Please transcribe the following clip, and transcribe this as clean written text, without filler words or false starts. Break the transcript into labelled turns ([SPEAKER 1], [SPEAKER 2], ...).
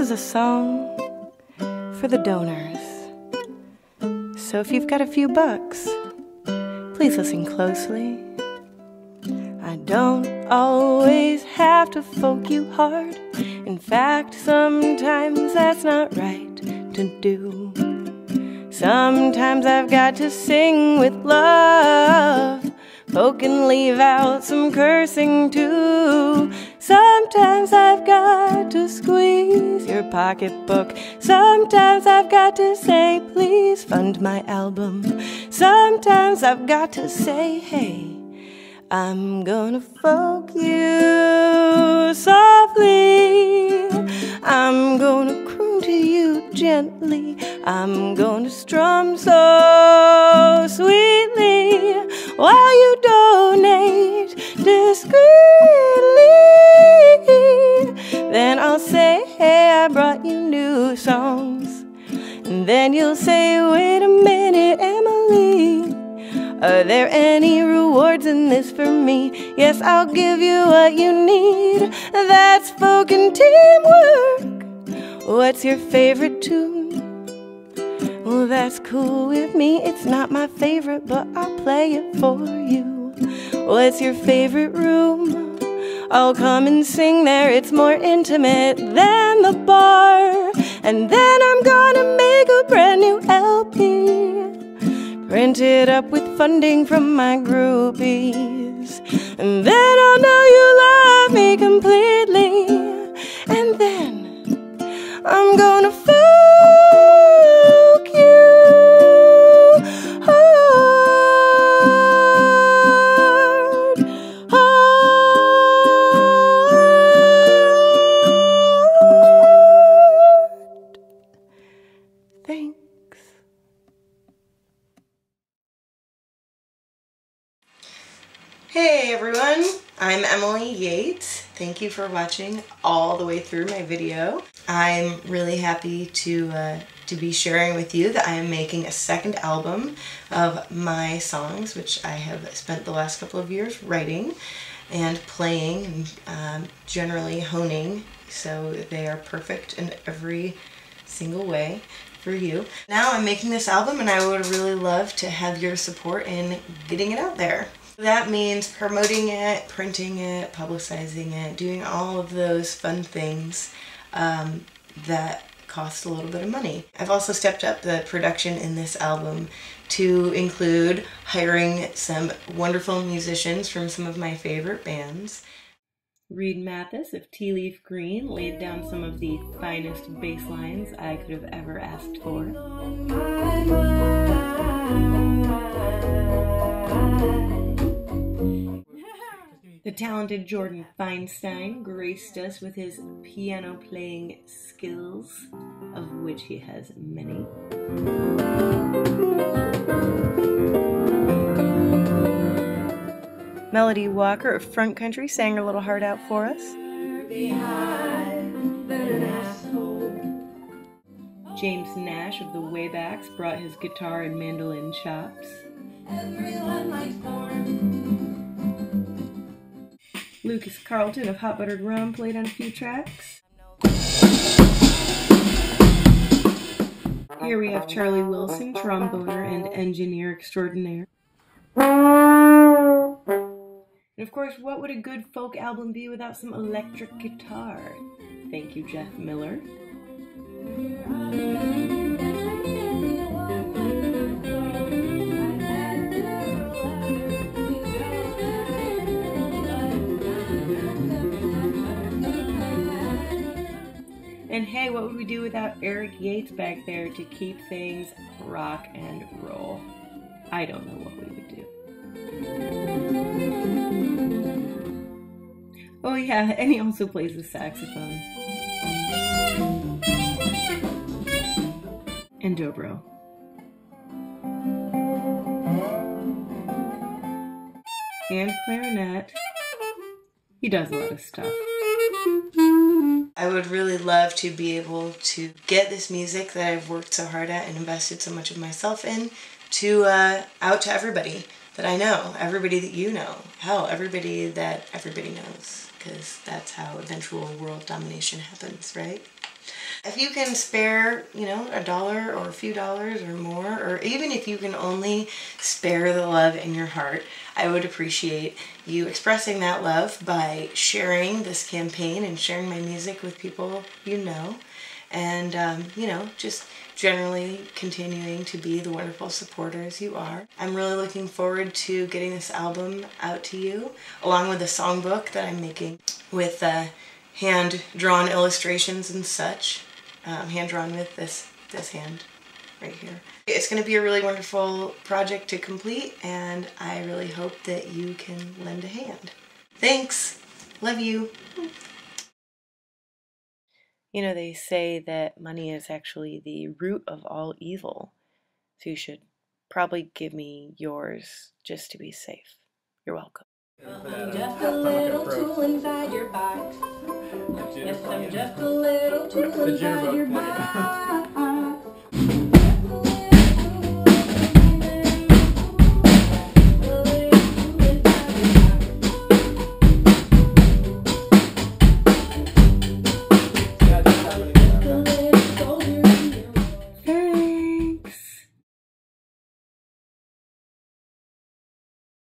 [SPEAKER 1] is a song for the donors. So if you've got a few bucks, please listen closely. I don't always have to folk you hard. In fact, sometimes that's not right to do. Sometimes I've got to sing with love. Folk can leave out some cursing too. Sometimes I've got to squeeze your pocketbook. Sometimes I've got to say, please fund my album. Sometimes I've got to say, hey, I'm gonna folk you softly. I'm gonna croon to you gently. I'm gonna strum so sweetly while you donate discreetly. Then I'll say, hey, I brought you new songs. And then you'll say, wait a minute, Emily, are there any rewards in this for me? Yes, I'll give you what you need. That's folk and teamwork. What's your favorite tune? Well, that's cool with me. It's not my favorite, but I'll play it for you. What's your favorite room? I'll come and sing there. It's more intimate than the bar. And then I'm gonna make a brand new LP, print it up with funding from my groupies. And then I'll know you love me completely. And then I'm gonna folk you hard, hard. Thanks. Hey everyone, I'm Emily Yates. Thank you for watching all the way through my video. I'm really happy to be sharing with you that I am making a second album of my songs, which I have spent the last couple of years writing and playing and generally honing, so they are perfect in every single way for you. Now I'm making this album and I would really love to have your support in getting it out there. That means promoting it, printing it, publicizing it, doing all of those fun things that cost a little bit of money. I've also stepped up the production in this album to include hiring some wonderful musicians from some of my favorite bands. Reed Mathis of Tea Leaf Green laid down some of the finest bass lines I could have ever asked for. The talented Jordan Feinstein graced us with his piano playing skills, of which he has many. Melody Walker of Front Country sang her little heart out for us. James Nash of the Waybacks brought his guitar and mandolin chops. Lucas Carlton of Hot Buttered Rum played on a few tracks. Here we have Charlie Wilson, tromboner and engineer extraordinaire. And of course, what would a good folk album be without some electric guitar? Thank you, Jeff Miller. And hey, what would we do without Eric Yates back there to keep things rock and roll? I don't know what we would do. Oh yeah, and he also plays the saxophone. And dobro. And clarinet. He does a lot of stuff. I would really love to be able to get this music that I've worked so hard at and invested so much of myself in to out to everybody that I know, everybody that you know, hell, everybody that everybody knows, because that's how eventual world domination happens, right? If you can spare, you know, $1 or a few dollars or more, or even if you can only spare the love in your heart, I would appreciate you expressing that love by sharing this campaign and sharing my music with people you know. And, you know, just generally continuing to be the wonderful supporters you are. I'm really looking forward to getting this album out to you, along with a songbook that I'm making with hand-drawn illustrations and such. Hand-drawn with this hand right here. It's going to be a really wonderful project to complete, and I really hope that you can lend a hand. Thanks! Love you! You know, they say that money is actually the root of all evil, so you should probably give me yours just to be safe. You're welcome.
[SPEAKER 2] I'm just a little tool inside your box. Yes, I'm just a little tool inside your box.